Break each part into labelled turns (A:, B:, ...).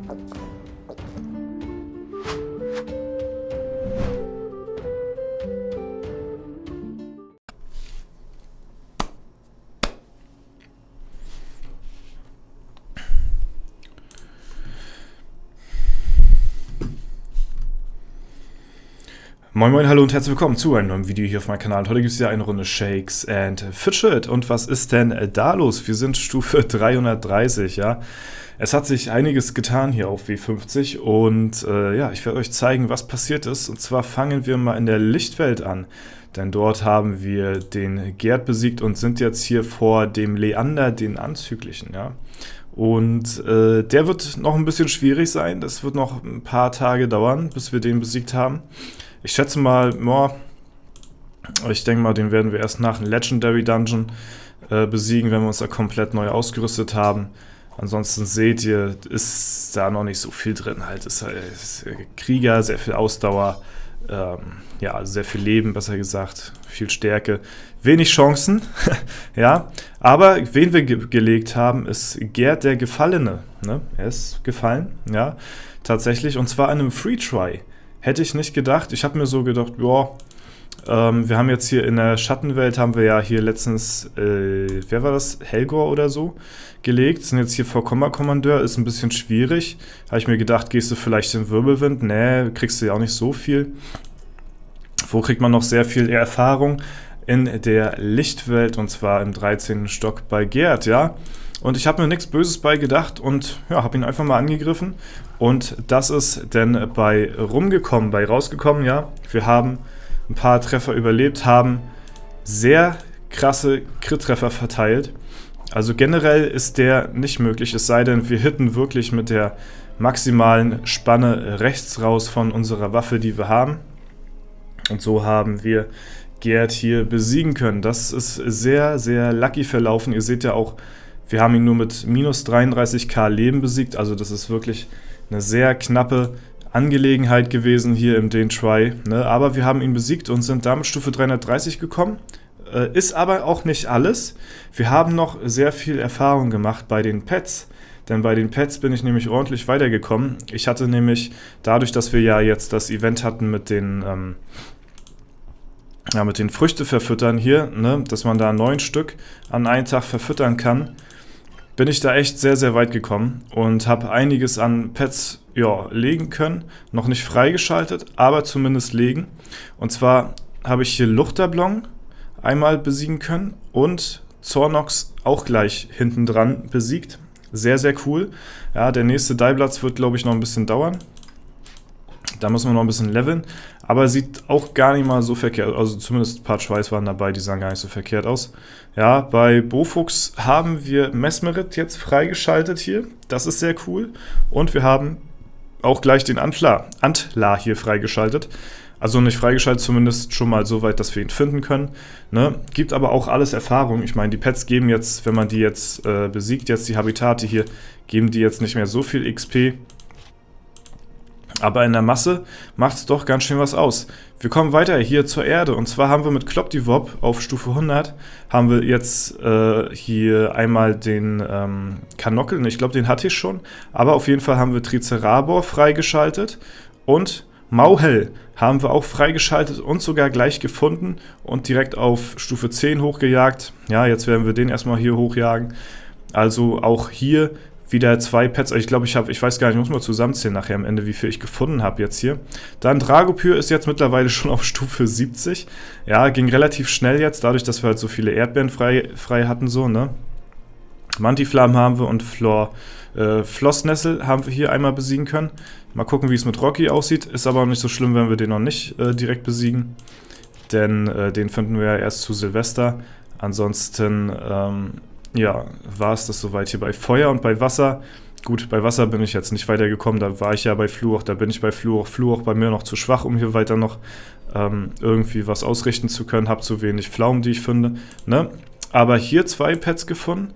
A: Moin Moin, hallo und herzlich willkommen zu einem neuen Video hier auf meinem Kanal. Heute gibt es ja eine Runde Shakes and Fidget. Und was ist denn da los? Wir sind Stufe 330, ja. Es hat sich einiges getan hier auf W50 und ja, ich werde euch zeigen, was passiert ist. Und zwar fangen wir mal in der Lichtwelt an. Denn dort haben wir den Gerd besiegt und sind jetzt hier vor dem Leander, den Anzüglichen, ja. Und der wird noch ein bisschen schwierig sein. Das wird noch ein paar Tage dauern, bis wir den besiegt haben. Ich schätze mal, ich denke mal, den werden wir erst nach dem Legendary Dungeon besiegen, wenn wir uns da komplett neu ausgerüstet haben. Ansonsten seht ihr, ist da noch nicht so viel drin. Halt ist Krieger, sehr viel Ausdauer, ja, also sehr viel Leben, besser gesagt, viel Stärke, wenig Chancen, ja. Aber wen wir gelegt haben, ist Gerd der Gefallene, ne? Er ist gefallen, ja, tatsächlich, und zwar an einem Free Try. Hätte ich nicht gedacht. Ich habe mir so gedacht, ja, wir haben jetzt hier in der Schattenwelt, haben wir ja hier letztens, wer war das? Helgor oder so gelegt. Sind jetzt hier vor Kommandeur, ist ein bisschen schwierig. Habe ich mir gedacht, gehst du vielleicht in Wirbelwind? Nee, kriegst du ja auch nicht so viel. Wo kriegt man noch sehr viel Erfahrung? In der Lichtwelt, und zwar im 13. Stock bei Gerd, ja. Und ich habe mir nichts Böses bei gedacht und ja, habe ihn einfach mal angegriffen. Und das ist dann bei rausgekommen, ja. Wir haben ein paar Treffer überlebt, haben sehr krasse Crit-Treffer verteilt. Also generell ist der nicht möglich, es sei denn, wir hitten wirklich mit der maximalen Spanne rechts raus von unserer Waffe, die wir haben. Und so haben wir Gerd hier besiegen können. Das ist sehr, sehr lucky verlaufen. Ihr seht ja auch, wir haben ihn nur mit minus 33k Leben besiegt, also das ist wirklich eine sehr knappe Angelegenheit gewesen hier im Try, ne? Aber wir haben ihn besiegt und sind damit Stufe 330 gekommen. Ist aber auch nicht alles. Wir haben noch sehr viel Erfahrung gemacht bei den Pets, denn bei den Pets bin ich nämlich ordentlich weitergekommen. Ich hatte nämlich, dadurch, dass wir ja jetzt das Event hatten mit den Früchte verfüttern hier, ne? Dass man da 9 Stück an einem Tag verfüttern kann, bin ich da echt sehr, sehr weit gekommen und habe einiges an Pets, ja, legen können. Noch nicht freigeschaltet, aber zumindest legen. Und zwar habe ich hier Luchterblong einmal besiegen können und Zornox auch gleich hinten dran besiegt. Sehr, sehr cool. Ja, der nächste Deiblatz wird, glaube ich, noch ein bisschen dauern. Da müssen wir noch ein bisschen leveln, aber sieht auch gar nicht mal so verkehrt aus. Also zumindest ein paar Schweiß waren dabei, die sahen gar nicht so verkehrt aus. Ja, bei Bofuchs haben wir Mesmerit jetzt freigeschaltet hier. Das ist sehr cool. Und wir haben auch gleich den Antler hier freigeschaltet. Also nicht freigeschaltet, zumindest schon mal so weit, dass wir ihn finden können. Ne? Gibt aber auch alles Erfahrung. Ich meine, die Pets geben jetzt, wenn man die jetzt besiegt, jetzt die Habitate hier, geben die jetzt nicht mehr so viel XP. Aber in der Masse macht es doch ganz schön was aus. Wir kommen weiter hier zur Erde. Und zwar haben wir mit Klopdiwop auf Stufe 100, haben wir jetzt hier einmal den Kanockel. Ich glaube, den hatte ich schon. Aber auf jeden Fall haben wir Tricerabor freigeschaltet. Und Mauhel haben wir auch freigeschaltet und sogar gleich gefunden. Und direkt auf Stufe 10 hochgejagt. Ja, jetzt werden wir den erstmal hier hochjagen. Also auch hier wieder 2 Pets. Ich glaube, ich weiß gar nicht, ich muss mal zusammenzählen nachher am Ende, wie viel ich gefunden habe jetzt hier. Dann Dragopyr ist jetzt mittlerweile schon auf Stufe 70. Ja, ging relativ schnell jetzt, dadurch, dass wir halt so viele Erdbeeren frei hatten, so, ne? Mantiflam haben wir und Flossnessel haben wir hier einmal besiegen können. Mal gucken, wie es mit Rocky aussieht. Ist aber auch nicht so schlimm, wenn wir den noch nicht direkt besiegen. Denn den finden wir ja erst zu Silvester. Ansonsten, ja, war es das soweit hier bei Feuer und bei Wasser. Gut, bei Wasser bin ich jetzt nicht weitergekommen, da war ich ja bei Fluch, da bin ich bei Fluch. Fluch bei mir noch zu schwach, um hier weiter noch irgendwie was ausrichten zu können. Hab zu wenig Pflaumen, die ich finde. Ne? Aber hier 2 Pets gefunden.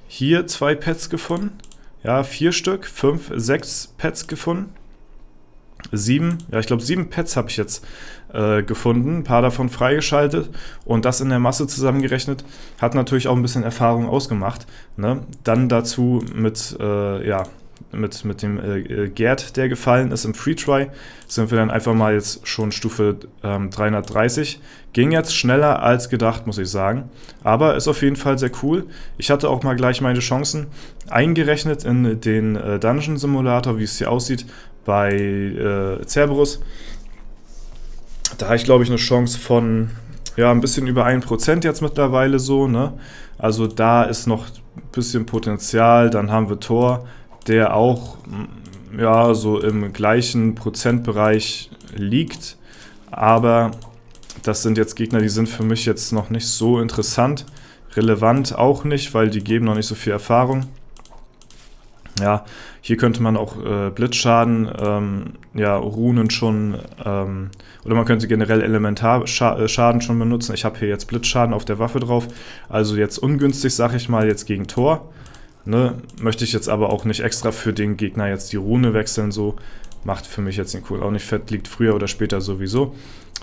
A: Hier 2 Pets gefunden. Ja, 4 Stück, 5, 6 Pets gefunden. 7, ja, ich glaube 7 Pets habe ich jetzt gefunden, ein paar davon freigeschaltet und das in der Masse zusammengerechnet, hat natürlich auch ein bisschen Erfahrung ausgemacht. Ne? Dann dazu mit mit dem Gerd, der gefallen ist im Free-Try, sind wir dann einfach mal jetzt schon Stufe 330. Ging jetzt schneller als gedacht, muss ich sagen. Aber ist auf jeden Fall sehr cool. Ich hatte auch mal gleich meine Chancen eingerechnet in den Dungeon Simulator, wie es hier aussieht, bei Cerberus. Da habe ich, glaube ich, eine Chance von ein bisschen über 1% jetzt mittlerweile so, ne? Also da ist noch ein bisschen Potenzial. Dann haben wir Thor, der auch so im gleichen Prozentbereich liegt. Aber das sind jetzt Gegner, die sind für mich jetzt noch nicht so interessant. Relevant auch nicht, weil die geben noch nicht so viel Erfahrung. Ja, hier könnte man auch Blitzschaden, Runen schon, oder man könnte generell Elementarschaden schon benutzen. Ich habe hier jetzt Blitzschaden auf der Waffe drauf, also jetzt ungünstig, sag ich mal, jetzt gegen Thor. Ne? Möchte ich jetzt aber auch nicht extra für den Gegner jetzt die Rune wechseln, so. Macht für mich jetzt den Kohl auch nicht fett, liegt früher oder später sowieso.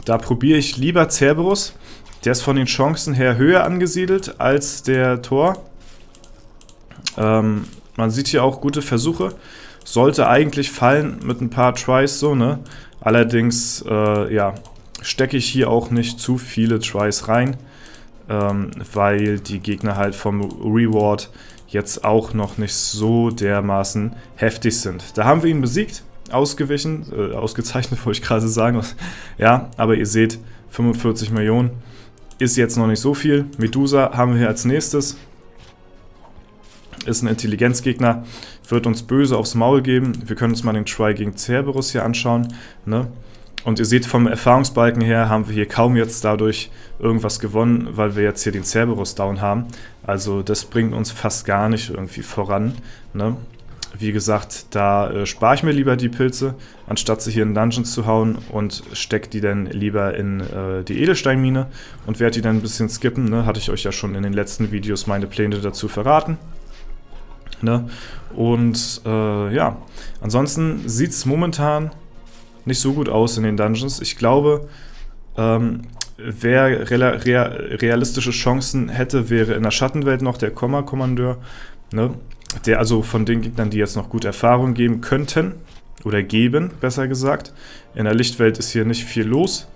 A: Da probiere ich lieber Cerberus. Der ist von den Chancen her höher angesiedelt als der Thor. Man sieht hier auch gute Versuche. Sollte eigentlich fallen mit ein paar Tries so, ne? Allerdings, stecke ich hier auch nicht zu viele Tries rein, weil die Gegner halt vom Reward jetzt auch noch nicht so dermaßen heftig sind. Da haben wir ihn besiegt, ausgezeichnet, wollte ich gerade sagen. Ja, aber ihr seht, 45 Millionen ist jetzt noch nicht so viel. Medusa haben wir hier als nächstes. Ist ein Intelligenzgegner, wird uns böse aufs Maul geben. Wir können uns mal den Try gegen Cerberus hier anschauen. Ne? Und ihr seht, vom Erfahrungsbalken her haben wir hier kaum jetzt dadurch irgendwas gewonnen, weil wir jetzt hier den Cerberus down haben. Also das bringt uns fast gar nicht irgendwie voran. Ne? Wie gesagt, da spare ich mir lieber die Pilze, anstatt sie hier in Dungeons zu hauen und stecke die dann lieber in die Edelsteinmine und werde die dann ein bisschen skippen. Ne? Hatte ich euch ja schon in den letzten Videos meine Pläne dazu verraten. Ne? Und ansonsten sieht es momentan nicht so gut aus in den Dungeons. Ich glaube, wer realistische Chancen hätte, wäre in der Schattenwelt noch der Komma-Kommandeur. Ne? Der also von den Gegnern, die jetzt noch gute Erfahrung geben könnten, oder geben, besser gesagt. In der Lichtwelt ist hier nicht viel los.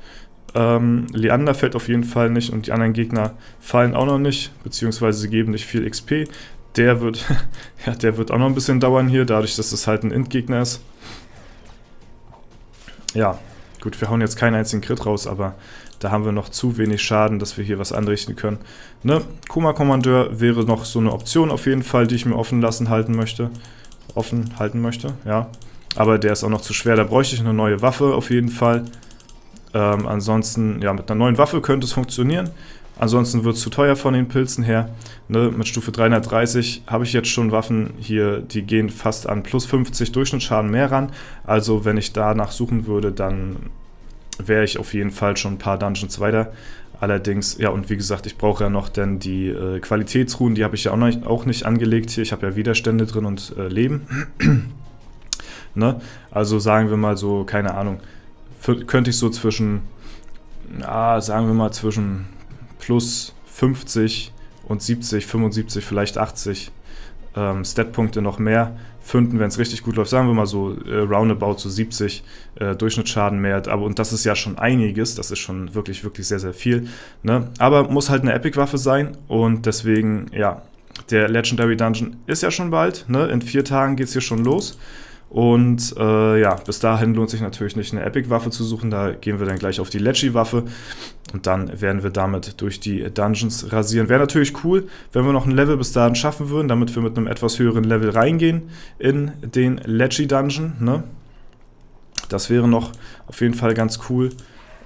A: Leander fällt auf jeden Fall nicht und die anderen Gegner fallen auch noch nicht, beziehungsweise sie geben nicht viel XP. Der wird auch noch ein bisschen dauern hier, dadurch, dass es halt ein Int-Gegner ist. Ja, gut, wir hauen jetzt keinen einzigen Crit raus, aber da haben wir noch zu wenig Schaden, dass wir hier was anrichten können. Ne? Kuma-Kommandeur wäre noch so eine Option auf jeden Fall, die ich mir offen halten möchte, ja. Aber der ist auch noch zu schwer, da bräuchte ich eine neue Waffe auf jeden Fall. Ansonsten, ja, mit einer neuen Waffe könnte es funktionieren. Ansonsten wird es zu teuer von den Pilzen her. Ne, mit Stufe 330 habe ich jetzt schon Waffen hier, die gehen fast an plus 50 Durchschnittsschaden mehr ran. Also wenn ich danach suchen würde, dann wäre ich auf jeden Fall schon ein paar Dungeons weiter. Allerdings, ja, und wie gesagt, ich brauche ja noch dann die Qualitätsruhen, die habe ich ja auch nicht angelegt hier. Ich habe ja Widerstände drin und Leben. Ne? Also sagen wir mal so, keine Ahnung, könnte ich so zwischen, sagen wir mal zwischen plus 50 und 70, 75, vielleicht 80 Statpunkte noch mehr finden, wenn es richtig gut läuft. Sagen wir mal so roundabout so 70 Durchschnittsschaden mehr. Und das ist ja schon einiges. Das ist schon wirklich, wirklich sehr, sehr viel. Ne? Aber muss halt eine Epic-Waffe sein. Und deswegen, ja, der Legendary Dungeon ist ja schon bald. Ne? In 4 Tagen geht es hier schon los. Und bis dahin lohnt sich natürlich nicht eine Epic-Waffe zu suchen, da gehen wir dann gleich auf die Legi-Waffe und dann werden wir damit durch die Dungeons rasieren. Wäre natürlich cool, wenn wir noch ein Level bis dahin schaffen würden, damit wir mit einem etwas höheren Level reingehen in den Legi-Dungeon. Ne? Das wäre noch auf jeden Fall ganz cool.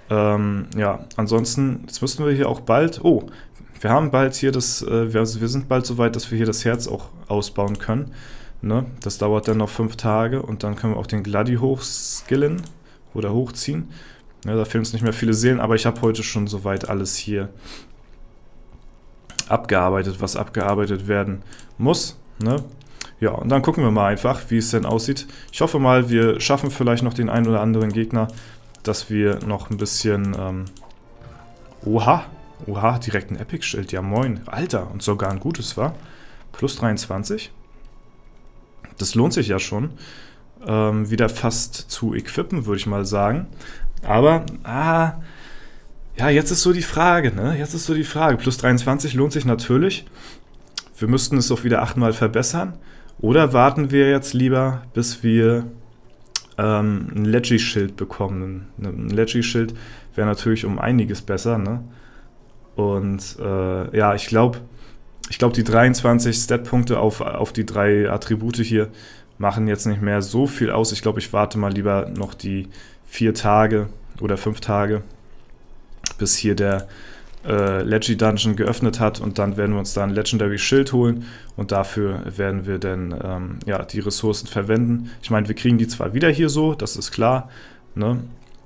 A: Ansonsten, jetzt müssten wir hier auch bald, wir haben bald hier wir sind bald so weit, dass wir hier das Herz auch ausbauen können. Ne? Das dauert dann noch 5 Tage und dann können wir auch den Gladi hochskillen oder hochziehen. Ja, da fehlen uns nicht mehr viele Seelen, aber ich habe heute schon soweit alles hier abgearbeitet, was abgearbeitet werden muss. Ne? Ja, und dann gucken wir mal einfach, wie es denn aussieht. Ich hoffe mal, wir schaffen vielleicht noch den einen oder anderen Gegner, dass wir noch ein bisschen... Oha, direkt ein Epic-Schild, ja moin. Alter, und sogar ein gutes, war? Plus 23? Das lohnt sich ja schon, wieder fast zu equippen, würde ich mal sagen. Aber, ja, jetzt ist so die Frage, ne? Jetzt ist so die Frage. Plus 23 lohnt sich natürlich. Wir müssten es auch wieder 8-mal verbessern. Oder warten wir jetzt lieber, bis wir ein Leggy-Schild bekommen. Ein Leggy-Schild wäre natürlich um einiges besser, ne? Und ja, ich glaube, die 23 Stat-Punkte auf die 3 Attribute hier machen jetzt nicht mehr so viel aus. Ich glaube, ich warte mal lieber noch die 4 Tage oder 5 Tage, bis hier der Leggy Dungeon geöffnet hat, und dann werden wir uns da ein Legendary Schild holen und dafür werden wir dann ja, die Ressourcen verwenden. Ich meine, wir kriegen die zwar wieder hier so, das ist klar, ne?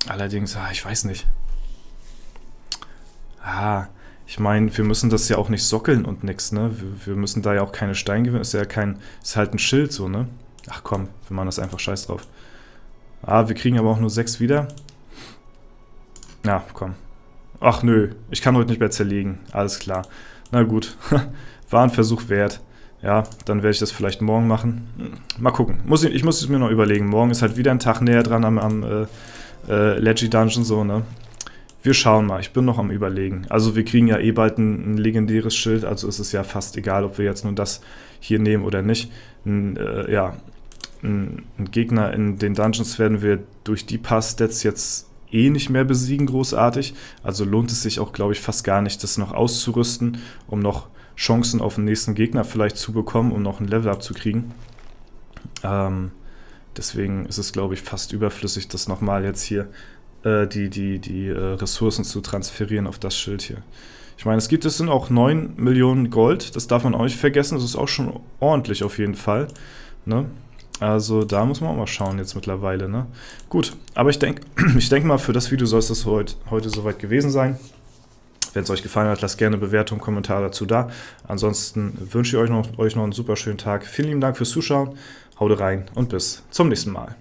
A: Allerdings, ich weiß nicht. Ich meine, wir müssen das ja auch nicht sockeln und nix, ne? Wir müssen da ja auch keine Steine gewinnen, ist halt ein Schild so, ne? Ach komm, wir machen das einfach, scheiß drauf. Wir kriegen aber auch nur 6 wieder. Ja, komm. Ach nö, ich kann heute nicht mehr zerlegen. Alles klar. Na gut, war ein Versuch wert. Ja, dann werde ich das vielleicht morgen machen. Mal gucken. Ich muss es mir noch überlegen. Morgen ist halt wieder ein Tag näher dran am Leggy Dungeon, so, ne? Wir schauen mal. Ich bin noch am Überlegen. Also wir kriegen ja eh bald ein legendäres Schild, also ist es ja fast egal, ob wir jetzt nur das hier nehmen oder nicht. Ja, ein Gegner in den Dungeons werden wir durch die Pass-Stats jetzt eh nicht mehr besiegen, großartig. Also lohnt es sich auch, glaube ich, fast gar nicht, das noch auszurüsten, um noch Chancen auf den nächsten Gegner vielleicht zu bekommen, um noch ein Level-Up zu kriegen. Deswegen ist es, glaube ich, fast überflüssig, das nochmal jetzt hier die Ressourcen zu transferieren auf das Schild hier. Ich meine, es sind auch 9 Millionen Gold, das darf man auch nicht vergessen, das ist auch schon ordentlich auf jeden Fall, ne? Also da muss man auch mal schauen jetzt mittlerweile, ne? Gut, aber ich denke mal, für das Video soll es das heute soweit gewesen sein. Wenn es euch gefallen hat, lasst gerne Bewertung, Kommentar dazu da. Ansonsten wünsche ich euch noch einen super schönen Tag. Vielen lieben Dank fürs Zuschauen, haut rein und bis zum nächsten Mal.